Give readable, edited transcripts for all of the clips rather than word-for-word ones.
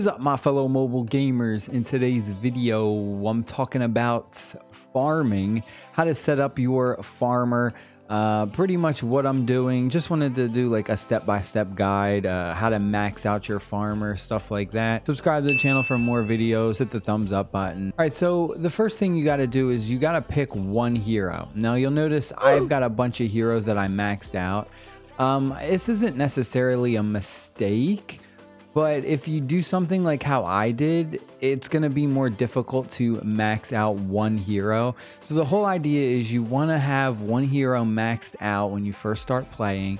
up, my fellow mobile gamers? In today's video, I'm talking about farming, how to set up your farmer. Pretty much what I'm doing. Just wanted to do like a step-by-step guide, how to max out your farmer, stuff like that. Subscribe to the channel for more videos, hit the thumbs up button. All right, so the first thing you got to do is you got to pick one hero. Now you'll notice I've got a bunch of heroes that I maxed out. This isn't necessarily a mistake, but if you do something like how I did, it's going to be more difficult to max out one hero. So the whole idea is you want to have one hero maxed out when you first start playing,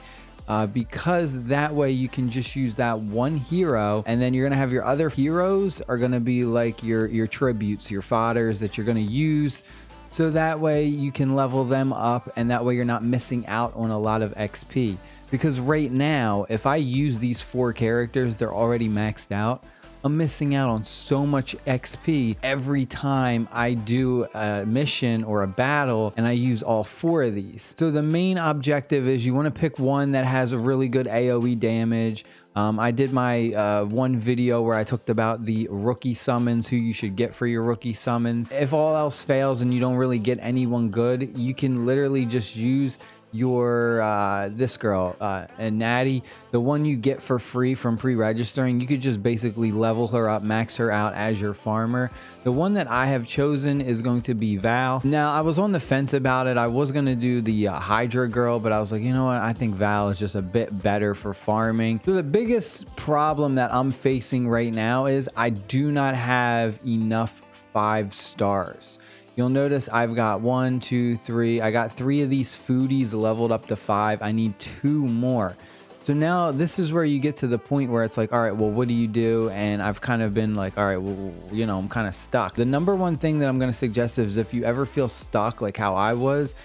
because that way you can just use that one hero, and then you're going to have your other heroes are going to be like your tributes, your fodders that you're going to use. So that way you can level them up, and that way you're not missing out on a lot of XP. Because right now, if I use these 4 characters, they're already maxed out. I'm missing out on so much XP every time I do a mission or a battle and I use all 4 of these. So the main objective is you want to pick one that has a really good AoE damage. I did my one video where I talked about the rookie summons, who you should get for your rookie summons. If all else fails and you don't really get anyone good, you can literally just use your this girl and Natty, the one you get for free from pre-registering. You could just basically level her up, max her out as your farmer. The one that I have chosen is going to be Val. Now I was on the fence about it. I was going to do the Hydra girl, but I was like, you know what, I think Val is just a bit better for farming. So the biggest problem that I'm facing right now is I do not have enough 5 stars. You'll notice I've got 1, 2, 3. I got 3 of these foodies leveled up to 5. I need 2 more. So now this is where you get to the point where it's like, all right, well, what do you do? And I've kind of been like, all right, well, you know, I'm kind of stuck. The number one thing that I'm going to suggest is if you ever feel stuck like how I was,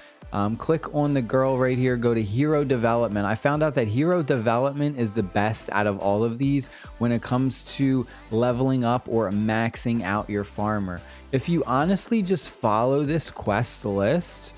click on the girl right here, go to hero development. I found out that hero development is the best out of all of these when it comes to leveling up or maxing out your farmer. If you honestly just follow this quest list,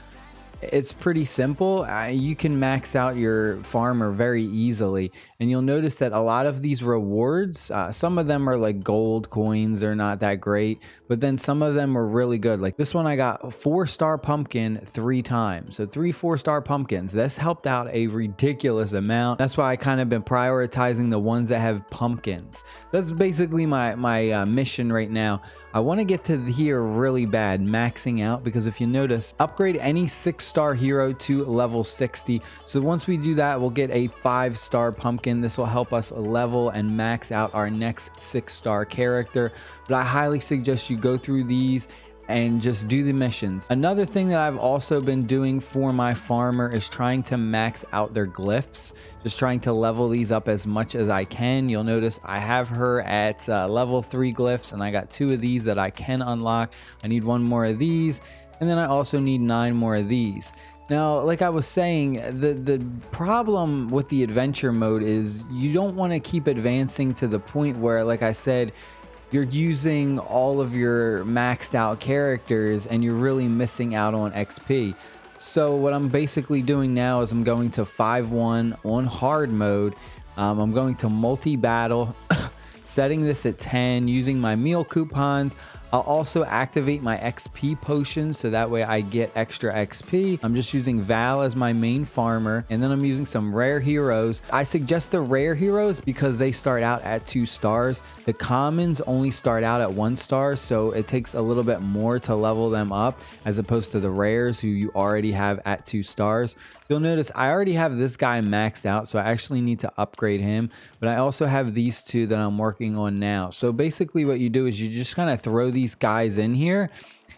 it's pretty simple. You can max out your farmer very easily, and you'll notice that a lot of these rewards, some of them are like gold coins, they're not that great, but then some of them are really good. Like this one, I got a 4-star pumpkin 3 times, so 3 4-star pumpkins. This helped out a ridiculous amount. That's why I kind of been prioritizing the ones that have pumpkins. So that's basically my mission right now. I want to get to here really bad, maxing out, because if you notice, upgrade any 6-star hero to level 60. So once we do that, we'll get a 5-star pumpkin. This will help us level and max out our next 6-star character. But I highly suggest you go through these and just do the missions. Another thing that I've also been doing for my farmer is trying to max out their glyphs, just trying to level these up as much as I can. You'll notice I have her at level 3 glyphs, and I got 2 of these that I can unlock. I need 1 more of these, and then I also need 9 more of these. Now, like I was saying, the problem with the adventure mode is you don't want to keep advancing to the point where, like I said, you're using all of your maxed out characters and you're really missing out on XP. So what I'm basically doing now is I'm going to 5-1 on hard mode. I'm going to multi-battle, setting this at 10, using my meal coupons. I'll also activate my XP potions, so that way I get extra XP. I'm just using Val as my main farmer, and then I'm using some rare heroes. I suggest the rare heroes because they start out at 2 stars. The commons only start out at 1 star, so it takes a little bit more to level them up as opposed to the rares who you already have at 2 stars. So you'll notice I already have this guy maxed out, so I actually need to upgrade him. But I also have these 2 that I'm working on now. So basically what you do is you just kind of throw these guys in here,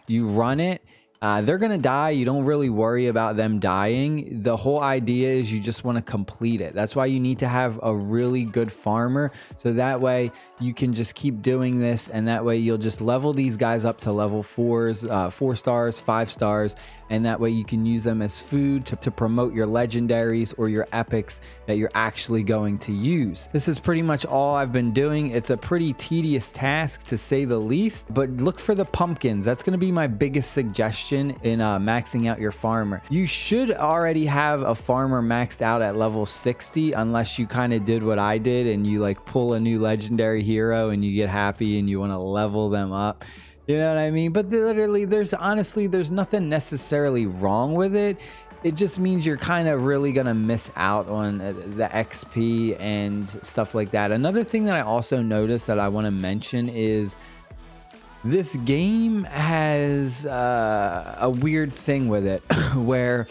you run it. They're gonna die. You don't really worry about them dying. The whole idea is you just want to complete it. That's why you need to have a really good farmer, so that way you can just keep doing this, and that way you'll just level these guys up to level 4s, 4 stars, 5 stars, and that way you can use them as food to promote your legendaries or your epics that you're actually going to use. This is pretty much all I've been doing. It's a pretty tedious task to say the least, but look for the pumpkins. That's going to be my biggest suggestion in maxing out your farmer. You should already have a farmer maxed out at level 60, unless you kind of did what I did and you like pull a new legendary hero and you get happy and you want to level them up. You know what I mean? But literally, there's nothing necessarily wrong with it. It just means you're kind of really gonna miss out on the XP and stuff like that. Another thing that I also noticed that I want to mention is this game has a weird thing with it where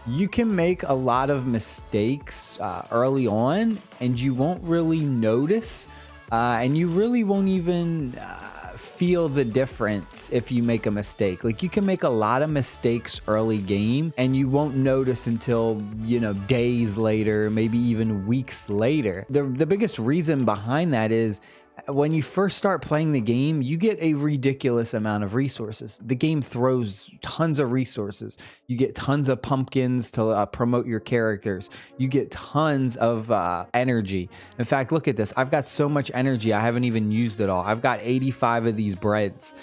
you can make a lot of mistakes early on and you won't really notice, and you really won't even feel the difference if you make a mistake. Like, you can make a lot of mistakes early game and you won't notice until, you know, days later, maybe even weeks later. The biggest reason behind that is when you first start playing the game, you get a ridiculous amount of resources. The game throws tons of resources. You get tons of pumpkins to promote your characters. You get tons of energy. In fact, look at this. I've got so much energy, I haven't even used it all. I've got 85 of these breads.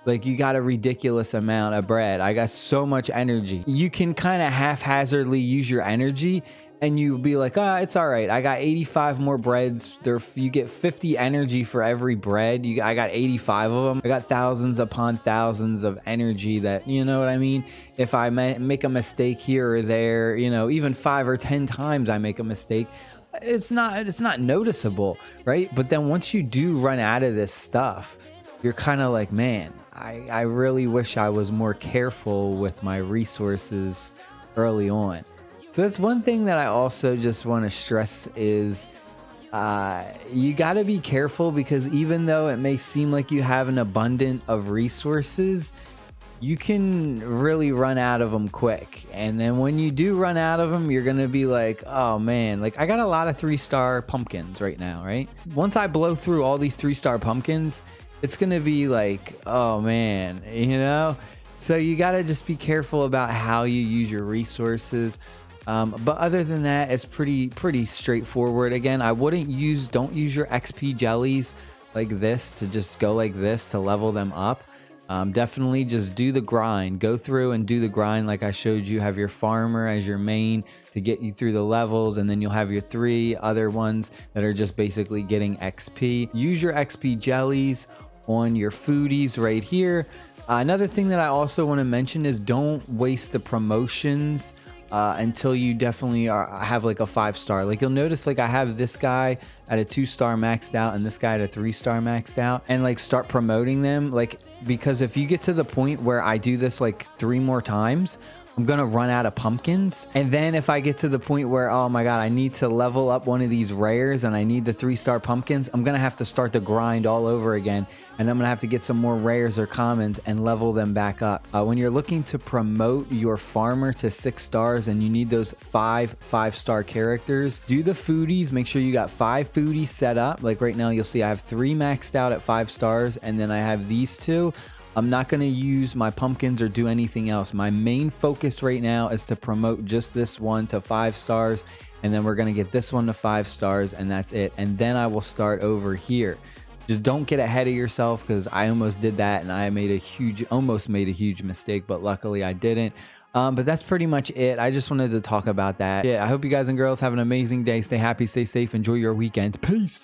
Like, you got a ridiculous amount of bread. I got so much energy. You can kind of haphazardly use your energy and you be like, it's all right. I got 85 more breads. You get 50 energy for every bread. I got 85 of them. I got thousands upon thousands of energy that, you know what I mean? If I make a mistake here or there, you know, even 5 or 10 times I make a mistake, it's not noticeable, right? But then once you do run out of this stuff, you're kind of like, man, I really wish I was more careful with my resources early on. So that's one thing that I also just want to stress is you got to be careful, because even though it may seem like you have an abundance of resources, you can really run out of them quick. And then when you do run out of them, you're going to be like, oh man, like I got a lot of 3-star pumpkins right now, right? Once I blow through all these 3-star pumpkins, it's going to be like, oh man, you know? So you got to just be careful about how you use your resources. But other than that, it's pretty straightforward. Again, don't use your XP jellies like this to just go like this to level them up. Definitely just do the grind. Go through and do the grind like I showed you. Have your farmer as your main to get you through the levels, and then you'll have your 3 other ones that are just basically getting XP. Use your XP jellies on your foodies right here. Another thing that I also want to mention is don't waste the promotions until you definitely have like a 5-star. Like, you'll notice, like, I have this guy at a 2-star maxed out and this guy at a 3-star maxed out, and like start promoting them, like, because if you get to the point where I do this like 3 more times, I'm gonna run out of pumpkins. And then if I get to the point where, oh my god, I need to level up one of these rares and I need the 3-star pumpkins, I'm gonna have to start the grind all over again, and I'm gonna have to get some more rares or commons and level them back up. When you're looking to promote your farmer to 6 stars and you need those 5-star characters, do the foodies. Make sure you got 5 foodies set up. Like right now, you'll see I have 3 maxed out at 5 stars, and then I have these 2. I'm not going to use my pumpkins or do anything else. My main focus right now is to promote just this one to 5 stars, and then we're going to get this one to 5 stars, and that's it. And then I will start over here. Just don't get ahead of yourself, because I almost did that and I almost made a huge mistake, but luckily I didn't. But that's pretty much it. I just wanted to talk about that. Yeah, I hope you guys and girls have an amazing day. Stay happy, stay safe, enjoy your weekend. Peace.